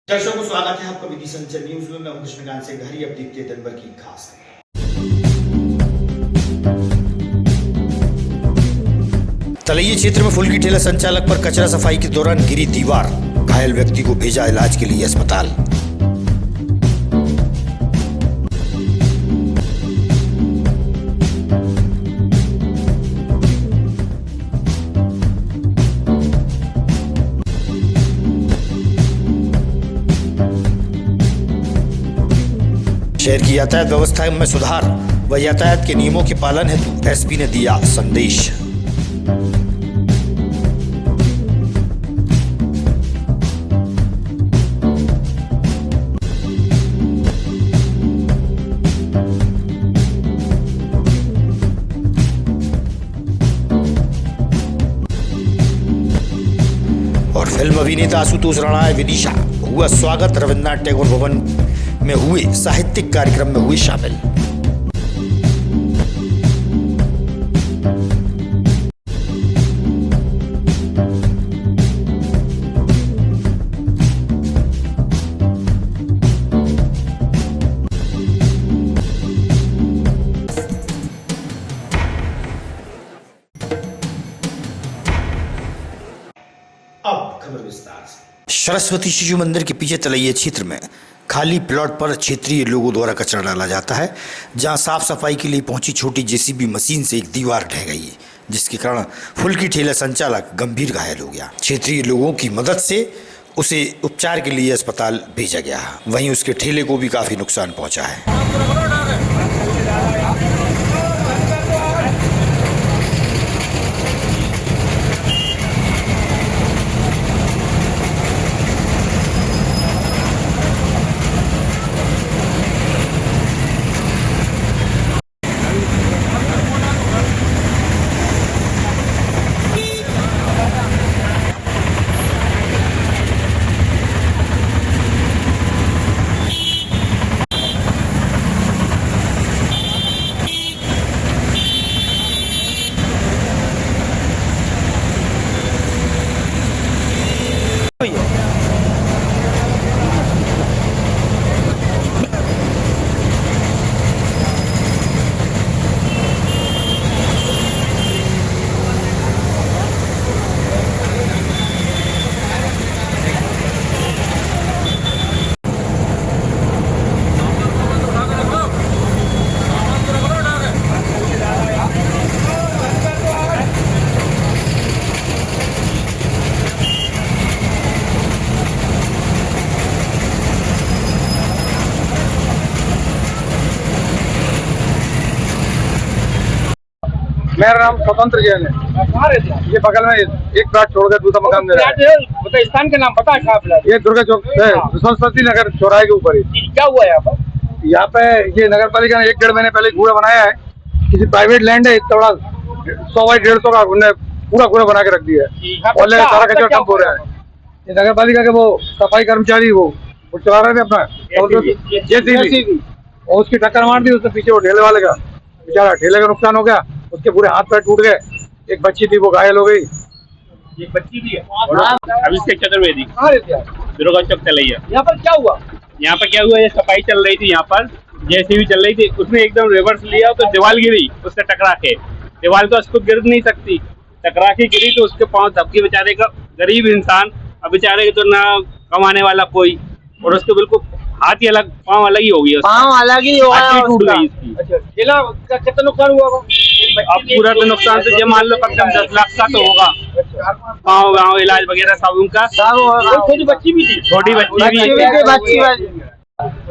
दर्शकों को स्वागत है आपका विधि संचर न्यूज में। मैं हूं कृष्णकांत से घरी। अब देखते हैं दिन भर की खास तलैया क्षेत्र में फुल्की ठेला संचालक पर कचरा सफाई के दौरान गिरी दीवार, घायल व्यक्ति को भेजा इलाज के लिए अस्पताल। शहर की यातायात व्यवस्था में सुधार व यातायात के नियमों के पालन हेतु एसपी ने दिया संदेश। और फिल्म अभिनेता आशुतोष राणा विदिशा हुआ स्वागत। रविन्द्रनाथ टैगोर भवन में हुए साहित्यिक कार्यक्रम में हुए शामिल। अब खबर विस्तार से। सरस्वती शिशु मंदिर के पीछे तलैया क्षेत्र में खाली प्लॉट पर क्षेत्रीय लोगों द्वारा कचरा डाला जाता है, जहां साफ सफाई के लिए पहुंची छोटी जेसीबी मशीन से एक दीवार ढह गई है, जिसके कारण फुल्की ठेला संचालक गंभीर घायल हो गया। क्षेत्रीय लोगों की मदद से उसे उपचार के लिए अस्पताल भेजा गया। वहीं उसके ठेले को भी काफी नुकसान पहुंचा है। मेरा नाम स्वतंत्र जैन है। कहाँ रहते हैं? ये बगल में एक प्लाट छोड़कर दूसरा मकान मेरा है। मतलब स्थान का नाम पता है कहाँ प्लाट? ये दुर्गा चौक है, सरस्वती नगर चौराहे के ऊपर ही। क्या हुआ यहाँ पर? यहाँ पे ये नगर पालिका ने 1-1.5 महीने पहले कूड़ा बनाया है। किसी प्राइवेट लैंड है, इतना बड़ा 100 बाई 150 का उन्होंने पूरा कूड़ा बना के रख दिया है और सारा कचरा डंप हो रहा है। ये नगर पालिका के वो सफाई कर्मचारी वो चला रहे थे अपना जेसीबी, और उसकी टक्कर मार दी। उसके पीछे वो ठेले वाले का बेचारा, ठेले का नुकसान हो गया, उसके पूरे हाथ पैर टूट गए। एक बच्ची थी वो घायल हो गई। एक बच्ची भी है। अभिषेक चतुर्वेदी, कहाँ रहते हैं? दुर्गा चौक तलैया। यहाँ पर क्या हुआ? यहाँ पर क्या हुआ, ये सफाई चल रही थी, यहाँ पर जेसीबी चल रही थी, उसने एकदम रिवर्स लिया तो दीवार गिरी, उससे टकरा के। दीवार तो उसको गिर नहीं सकती, टकरा के गिरी तो उसके पाँव धक्के। बेचारे का गरीब इंसान, अब बेचारे के तो ना कमाने वाला कोई, और उसके बिल्कुल हाथ ही अलग, पाँव अलग ही हो गया, पाँव अलग ही हो गया, टूट गई इसकी। अच्छा, ठेला का कितना नुकसान हुआ? अब पूरा तो नुकसान तो ये मान लो कम से कम 10 लाख का तो होगा। पाँव गाँव इलाज वगैरह सब उनका। छोटी बच्ची भी थी? छोटी बच्ची भी।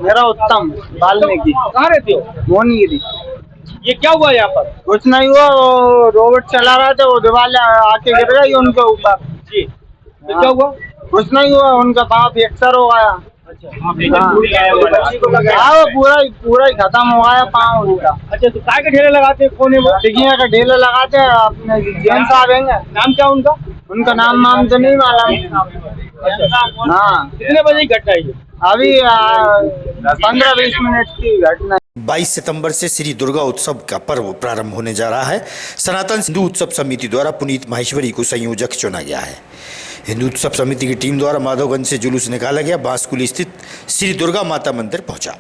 मेरा उत्तम वाल्मीकि। कहाँ रहते हो? मोहनगिरी। ये क्या हुआ यहाँ पर? कुछ नहीं हुआ, वो रोबोट चला रहा था, वो दीवार आके गिर गई उनके ऊपर। जी, तो क्या हुआ? कुछ नहीं हुआ, उनका पाँव फ्रैक्चर हो गया। हाँ, वो पूरा ही खत्म हो गया पाँव उनका। अच्छा, तो काय के ठेले लगाते हैं? कोने में टिकिया का ठेले लगाते हैं अपने जैन साहब हैं। नाम क्या उनका? उनका नाम तो नहीं मालूम। हाँ, कितने बजे की घटना है ये? अभी 15-20 मिनट की घटना। 22 सितंबर से श्री दुर्गा उत्सव का पर्व प्रारंभ होने जा रहा है। सनातन हिंदू उत्सव समिति द्वारा पुनीत माहेश्वरी को संयोजक चुना गया है। हिंदू उत्सव समिति की टीम द्वारा माधवगंज से जुलूस निकाला गया, बांसकुली स्थित श्री दुर्गा माता मंदिर पहुंचा।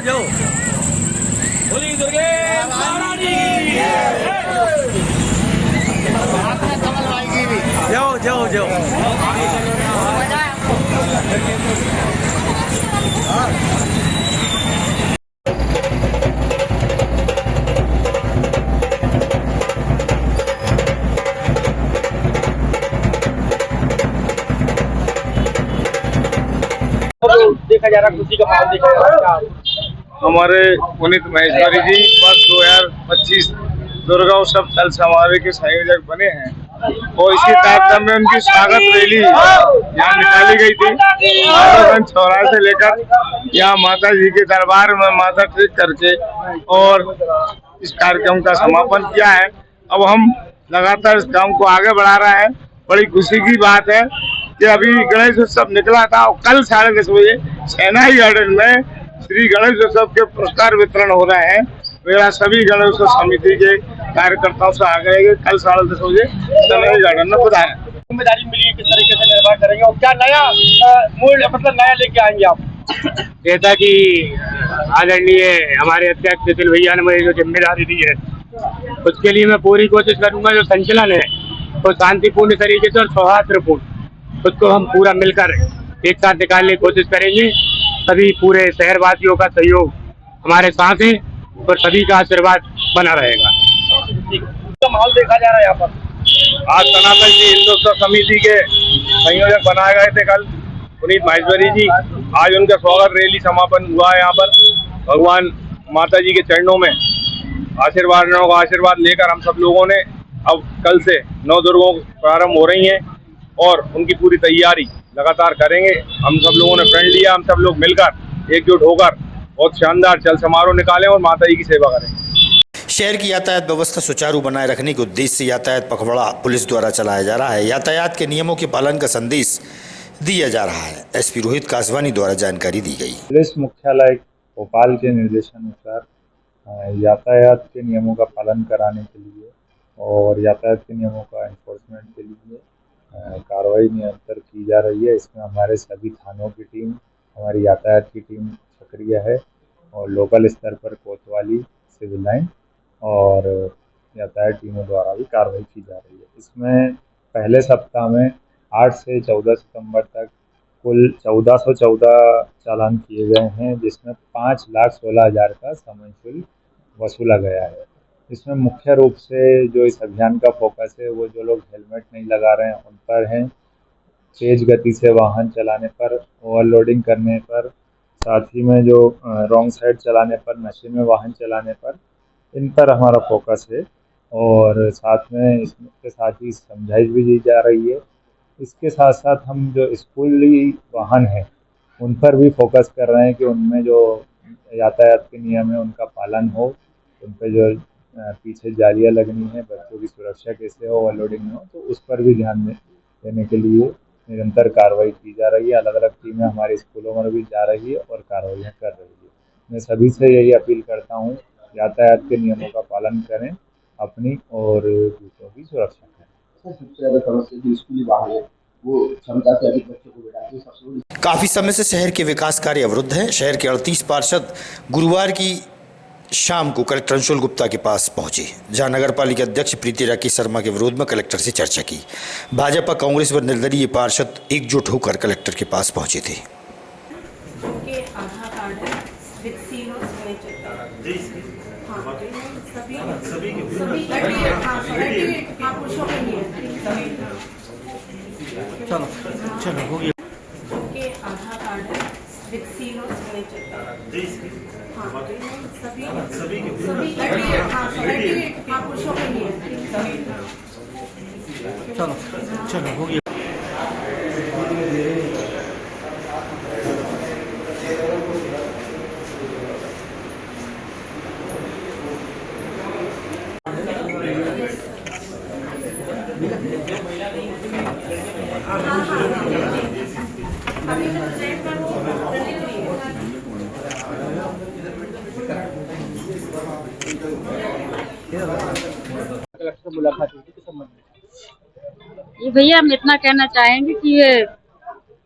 जाओ देखा जा रहा, खुशी का माहौल देखा जा रहा है। हमारे पुनीत माहेश्वरी जी वर्ष 2025 दुर्गा उत्सव चल समारोह के संयोजक बने हैं और इसी कार्यक्रम में उनकी स्वागत रैली यहाँ निकाली गई थी। माधवगंज चौराहे से लेकर यहाँ माता जी के दरबार में माथा टेक करके और इस कार्यक्रम का समापन किया है। अब हम लगातार इस काम को आगे बढ़ा रहे हैं। बड़ी खुशी की बात है कि अभी गणेश उत्सव निकला था और कल 10:30 बजे सेनाई गार्डन में श्री गणेश उत्सव के पुरस्कार वितरण हो रहे हैं। मेरा सभी गणेश उत्सव समिति के कार्यकर्ताओं से आग्रह है कि कल 10:30 बजे सेनाई गार्डन में पधारें। जिम्मेदारी मिली है, किस तरीके से निर्वाह करेंगे और क्या नया मूल मतलब नया लेके आएंगे आप? जैसा कि आदरणीय हमारे अध्यक्ष दिल भैया ने मुझे जो जिम्मेदारी दी है, उसके लिए मैं पूरी कोशिश करूंगा जो संचलन है वो शांतिपूर्ण तरीके से और सौहार्दपूर्ण उसको हम पूरा मिलकर एक साथ निकालने की कोशिश करेंगे। सभी पूरे शहरवासियों का सहयोग हमारे साथ है और सभी का आशीर्वाद बना रहेगा। माहौल देखा जा रहा है यहाँ पर। आज सनातन जी हिंदू उत्सव समिति के संयोजक बनाए गए थे कल पुनीत माहेश्वरी जी। आज उनका स्वागत रैली समापन हुआ है। यहाँ पर भगवान माता जी के चरणों में आशीर्वाद लेकर हम सब लोगों ने अब कल से 9 दुर्गों प्रारंभ हो रही हैं और उनकी पूरी तैयारी लगातार करेंगे। हम सब लोगों ने प्रण लिया, हम सब लोग मिलकर एकजुट होकर बहुत शानदार चल समारोह निकालें और माता जी की सेवा करें। शहर की यातायात व्यवस्था सुचारू बनाए रखने के उद्देश्य से यातायात पखवाड़ा पुलिस द्वारा चलाया जा रहा है। यातायात के नियमों के पालन का संदेश दिया जा रहा है। एसपी रोहित कासवानी द्वारा जानकारी दी गई। पुलिस मुख्यालय भोपाल के निर्देशानुसार यातायात के नियमों का पालन कराने के लिए और यातायात के नियमों का एनफोर्समेंट के लिए कार्रवाई निरंतर की जा रही है। इसमें हमारे सभी थानों की टीम, हमारी यातायात की टीम सक्रिय है और लोकल स्तर पर कोतवाली, सिविल लाइन और यातायात टीमों द्वारा भी कार्रवाई की जा रही है। इसमें पहले सप्ताह में 8 से 14 सितंबर तक कुल 1414 चालान किए गए हैं, जिसमें 5,16,000 का समन शुल्क वसूला गया है। इसमें मुख्य रूप से जो इस अभियान का फोकस है वो जो लोग हेलमेट नहीं लगा रहे हैं उन पर हैं, तेज गति से वाहन चलाने पर, ओवरलोडिंग करने पर, साथ ही में जो रॉन्ग साइड चलाने पर, नशे में वाहन चलाने पर, इन पर हमारा फोकस है और साथ में इसके साथ ही समझाइश भी दी जा रही है। इसके साथ साथ हम जो स्कूली वाहन हैं उन पर भी फोकस कर रहे हैं कि उनमें जो यातायात के नियम है उनका पालन हो, उन पर जो पीछे जालियाँ लगनी है, बच्चों की सुरक्षा कैसे हो, ओवरलोडिंग न हो, तो उस पर भी ध्यान देने के लिए निरंतर कार्रवाई की जा रही है। अलग अलग टीमें हमारे स्कूलों में भी जा रही है और कार्रवाइयाँ कर रही है। मैं सभी से यही अपील करता हूँ, यातायात के नियमों का पालन करें, अपनी और दूसरों की सुरक्षा करें। सबसे ज़्यादा समस्या जो स्कूली वाहन है वो क्षमता से अधिक बच्चों को बैठाते हैं। सबसे बड़ी काफी समय से शहर के विकास कार्य अवरुद्ध है। शहर के 38 पार्षद गुरुवार की शाम को कलेक्टर अंशुल गुप्ता के पास पहुंचे, जहां नगर पालिका अध्यक्ष प्रीति राकेश शर्मा के विरोध में कलेक्टर से चर्चा की। भाजपा, कांग्रेस व निर्दलीय पार्षद एकजुट होकर कलेक्टर के पास पहुंचे थे। आधार कार्ड है विद सील और सिग्नेचर। सभी पुरुषों के लिए चलो चलो हो गया। के आधार कार्ड है विद सील और सिग्नेचर। हाँ सभी पुरुषों के लिए चलो चलो हो गया। अभी जो प्रोजेक्ट है वो डिलीवरी है। मुलाकात हुई थी किस संबंध में? ये भैया हम इतना कहना चाहेंगे कि ये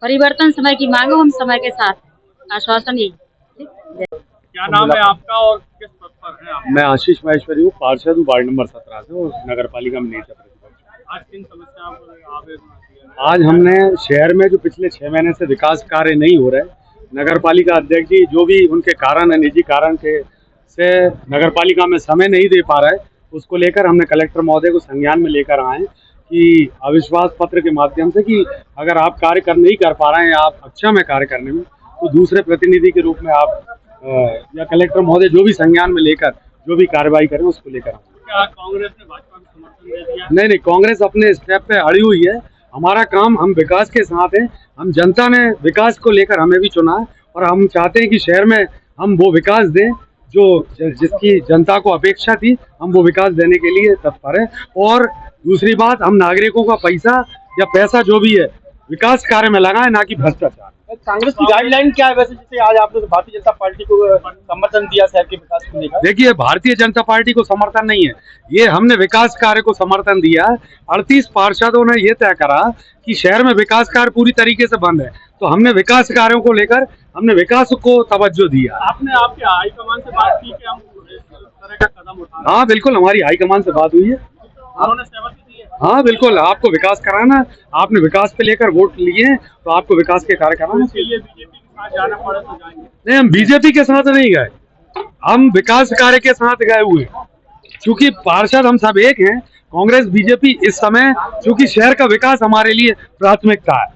परिवर्तन समय की मांग हो, हम समय के साथ आश्वासन ही। क्या नाम है आपका और किस पद पर है आप? मैं आशीष महेश्वरी हूँ, पार्षद हूँ वार्ड नंबर 17 से और नगर पालिका में नेता प्रतिपक्ष। आज किन समस्याओं पर आवेदन दिया? आज हमने शहर में जो पिछले 6 महीने से विकास कार्य नहीं हो रहे, नगर पालिका अध्यक्ष जी जो भी उनके कारण है, निजी कारण के से नगर पालिका में समय नहीं दे पा रहा है, उसको लेकर हमने कलेक्टर महोदय को संज्ञान में लेकर आए कि अविश्वास पत्र के माध्यम से कि अगर आप कार्य नहीं कर पा रहे हैं, आप अक्षम है कार्य करने में, तो दूसरे प्रतिनिधि के रूप में आप या कलेक्टर महोदय जो भी संज्ञान में लेकर जो भी कार्रवाई करें उसको लेकर। क्या कांग्रेस ने भाजपा को समर्थन दे दिया? नहीं, कांग्रेस अपने स्टेप पे अड़ी हुई है। हमारा काम, हम विकास के साथ हैं। हम जनता ने विकास को लेकर हमें भी चुना है और हम चाहते हैं कि शहर में हम वो विकास दें जो जिसकी जनता को अपेक्षा थी, हम वो विकास देने के लिए तत्पर है। और दूसरी बात, हम नागरिकों का पैसा या पैसा जो भी है विकास कार्य में लगाएं, ना कि भ्रष्टाचार। कांग्रेस की गाइडलाइन क्या है वैसे, जैसे आज आपने भारतीय जनता पार्टी को समर्थन दिया शहर के विकास को लेकर? देखिए, भारतीय जनता पार्टी को समर्थन नहीं है, ये हमने विकास कार्य को समर्थन दिया है। 38 पार्षदों ने ये तय करा कि शहर में विकास कार्य पूरी तरीके से बंद है, तो हमने विकास कार्यों को लेकर हमने विकास को तवज्जो दिया। आपने आपके हाईकमान से बात की कि हम इस तरह का कदम उठा? हाँ बिल्कुल, हमारी हाईकमान से बात हुई है। उन्होंने सहमति दी है? हाँ बिल्कुल, आपको विकास कराना, आपने विकास पे लेकर वोट लिए हैं, तो आपको विकास के कार्य कराना। इसके लिए बीजेपी के साथ जाना पड़े तो जाएंगे? नहीं, हम बीजेपी के साथ नहीं गए, हम विकास कार्य के साथ गए हुए, क्योंकि पार्षद हम सब एक हैं। कांग्रेस बीजेपी इस समय, क्योंकि शहर का विकास हमारे लिए प्राथमिकता है,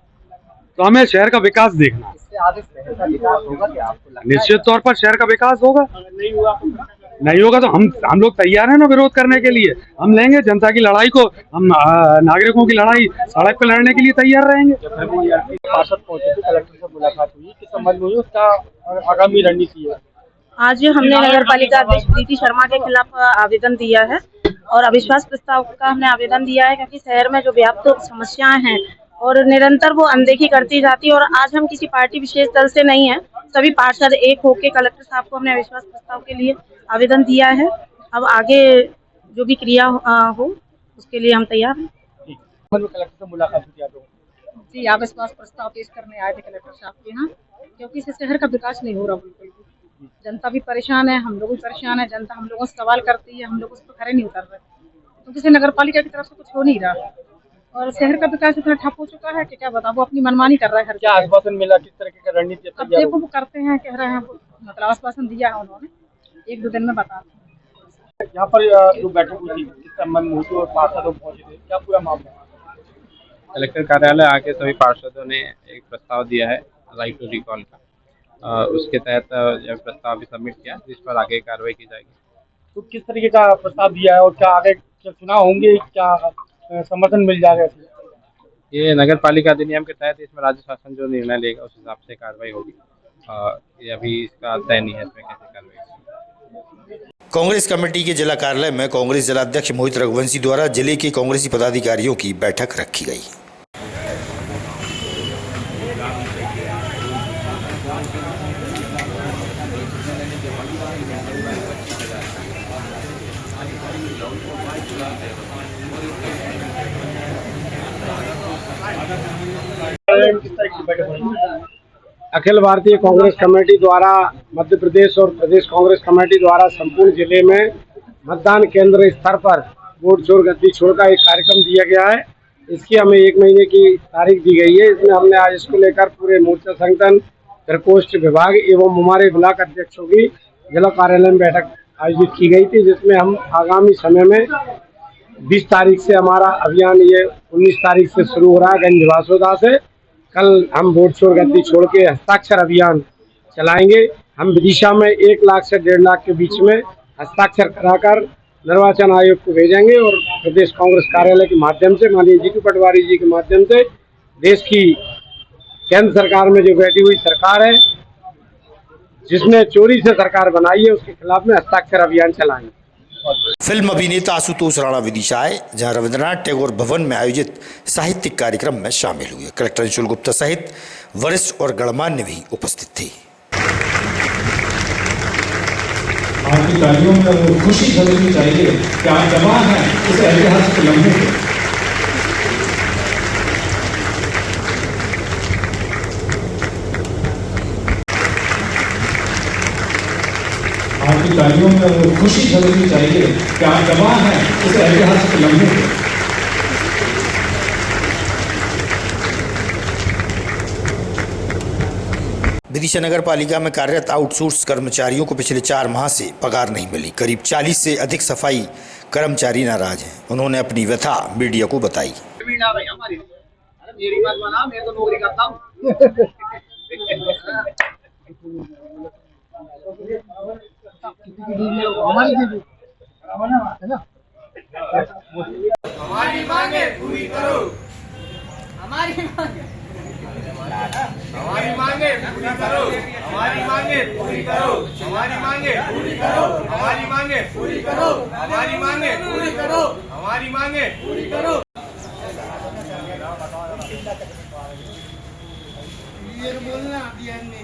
तो हमें शहर का विकास देखना। इससे आगे शहर का विकास होगा क्या आपको लगता है? निश्चित तौर पर शहर का विकास होगा। अगर नहीं हुआ तो नहीं होगा तो हम लोग तैयार हैं ना विरोध करने के लिए। हम लेंगे जनता की लड़ाई को, हम नागरिकों की लड़ाई सड़क पर लड़ने के लिए तैयार रहेंगे। पार्षद पहुंचे थे, कलेक्टर से मुलाकात हुई, किस संबंध में हुई, उसका आगामी रणनीति है? आज हमने नगर पालिका अध्यक्ष प्रीति शर्मा के खिलाफ आवेदन दिया है और अविश्वास प्रस्ताव का हमने आवेदन दिया है, क्योंकि शहर में जो व्याप्त समस्याएं हैं और निरंतर वो अनदेखी करती जाती है। और आज हम किसी पार्टी विशेष दल से नहीं है, सभी पार्षद एक होके कलेक्टर साहब को हमने अविश्वास प्रस्ताव के लिए आवेदन दिया है। अब आगे जो भी क्रिया हो उसके लिए हम तैयार हैं। कलेक्टर से मुलाकात हुई आप लोगों जी, अविश्वास प्रस्ताव पेश करने आए थे कलेक्टर साहब के यहाँ, क्योंकि इससे शहर का विकास नहीं हो रहा बिल्कुल भी। जनता भी परेशान है, हम लोग भी परेशान है। जनता हम लोगों से सवाल करती है, हम लोग उस पर खड़े नहीं उतर रहे, क्योंकि किसी नगर पालिका की तरफ से कुछ हो नहीं रहा और शहर का विकास इतना ठप हो चुका है कि क्या बताओ, वो अपनी मनमानी कर रहा है। क्या आश्वासन मिला, किस तरह की रणनीति? अब देखो वो करते हैं, कह रहे हैं, मतलब आश्वासन दिया है उन्होंने, 1-2 दिन में बता। यहाँ पर जो बैठक हुई थी किस संबंध में हुई थी और पार्षदों पहुंचे थे, क्या पूरा मामला? कलेक्टर कार्यालय आके सभी पार्षदों ने एक प्रस्ताव दिया है राइट टू रिकॉल का, उसके तहत जब प्रस्ताव भी सबमिट किया जिस पर आगे कार्रवाई की जाएगी। तो किस तरीके का प्रस्ताव दिया है और क्या आगे चुनाव होंगे, क्या समर्थन मिल जाएगा? ये नगर पालिका अधिनियम के तहत इसमें राज्य शासन जो निर्णय लेगा उस हिसाब से कार्रवाई होगी। ये अभी इसका तय नहीं है इसमें कैसे कार्रवाई होगी। कांग्रेस कमेटी के जिला कार्यालय में कांग्रेस जिलाध्यक्ष मोहित रघुवंशी द्वारा जिले के कांग्रेसी पदाधिकारियों की बैठक रखी गई। अखिल भारतीय कांग्रेस कमेटी द्वारा मध्य प्रदेश और प्रदेश कांग्रेस कमेटी द्वारा संपूर्ण जिले में मतदान केंद्र स्तर पर वोट चोर गद्दी छोड़ का एक कार्यक्रम दिया गया है। इसकी हमें 1 महीने की तारीख दी गई है। इसमें हमने आज इसको लेकर पूरे मोर्चा संगठन, प्रकोष्ठ विभाग एवं हमारे ब्लॉक अध्यक्षों की जिला कार्यालय में बैठक आयोजित की गई थी, जिसमें हम आगामी समय में 20 तारीख से हमारा अभियान, ये 19 तारीख से शुरू हो रहा है गंज वासोदा से। कल हम वोट चोर गद्दी छोड़ के हस्ताक्षर अभियान चलाएंगे। हम विदिशा में 1 लाख से 1.5 लाख के बीच में हस्ताक्षर कराकर निर्वाचन आयोग को भेजेंगे और प्रदेश कांग्रेस कार्यालय के माध्यम से, माननीय जीतू पटवारी जी के माध्यम से, देश की केंद्र सरकार में जो बैठी हुई सरकार है, जिसने चोरी से सरकार बनाई है, उसके खिलाफ में हस्ताक्षर अभियान चलाएंगे। फिल्म अभिनेता आशुतोष राणा विदिशा आए, जहां रविंद्रनाथ टैगोर भवन में आयोजित साहित्यिक कार्यक्रम में शामिल हुए। कलेक्टर अंशुल गुप्ता सहित वरिष्ठ और गणमान्य भी उपस्थित थे। आपकी तालियों में वो खुशी झलकनी चाहिए कि आप जवान हैं इस ऐतिहासिक लम्हे पे। आपकी तालियों में वो खुशी झलकनी चाहिए कि आप जवान हैं इस ऐतिहासिक लम्हे पे। विदिशा नगर पालिका में कार्यरत आउटसोर्स कर्मचारियों को पिछले 4 माह से पगार नहीं मिली। करीब 40 से अधिक सफाई कर्मचारी नाराज हैं। उन्होंने अपनी व्यथा मीडिया को बताई। मेरी बात माना, मैं तो नौकरी करता हूँ। हमारी मांगे पूरी करो, हमारी मांगे, हमारी मांगे पूरी करो, हमारी मांगे पूरी करो, हमारी मांगे पूरी करो, हमारी मांगे पूरी करो, हमारी मांगे पूरी करो, हमारी मांगे पूरी करो। ये बोलना अभियान में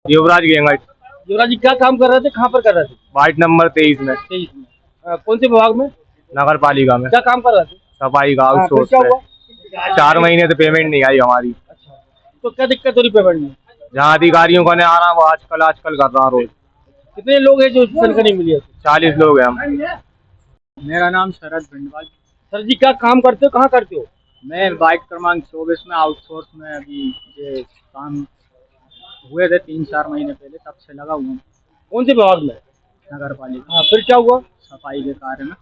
युवराज गेंगट। युवराज जी क्या काम कर रहे थे, कहाँ पर कर रहे थे? वार्ड नंबर 23 में। 23 में। कौन से विभाग में? नगर पालिका में। क्या काम कर रहे थे? सफाई का आउटसोर्स क्या हुआ? 4 महीने से पेमेंट नहीं आई हमारी। अच्छा, तो क्या दिक्कत हो रही पेमेंट में? जहाँ अधिकारियों को नहीं आ रहा वो आजकल कर रहा रोज। कितने लोग हैं जो तनख्वाह नहीं मिली है? 40 लोग हैं हम। मेरा नाम शरद भिंडवाल। सर जी क्या काम करते हो, कहाँ करते हो? मैं वार्ड क्रमांक 24 में आउटसोर्स में अभी ये काम हुए थे 3-4 महीने पहले, तब से लगा हुआ हूँ। कौन से विभाग में? नगर पालिका। हाँ, फिर क्या हुआ? सफाई के कार्य में।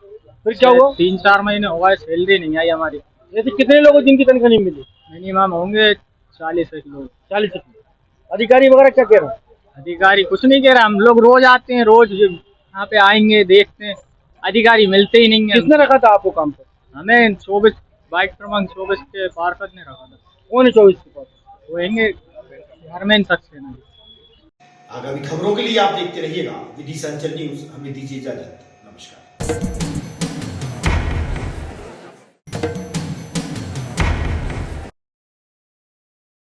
फिर क्या हुआ? 3-4 महीने हो गए, सैलरी नहीं आई हमारी। जैसे कितने लोग जिनकी तनख्वाह नहीं मिली? मिनिमम होंगे 40 लोग। 40 लोग। अधिकारी वगैरह क्या कह रहे हैं? अधिकारी कुछ नहीं कह रहा, हम लोग रोज आते हैं, रोज यहाँ पे आएंगे देखते हैं, अधिकारी मिलते ही नहीं है। किसने रखा था आपको काम पर? हमें 24 वार्ड क्रमांक 24 के पार्षद ने रखा था। कौन है 24 के पार्षद? वो होंगे हरमैन सक्सेना। आगामी खबरों के लिए आप देखते रहिएगा विदिशा अंचल न्यूज। हमें दीजिए इजाजत। नमस्कार।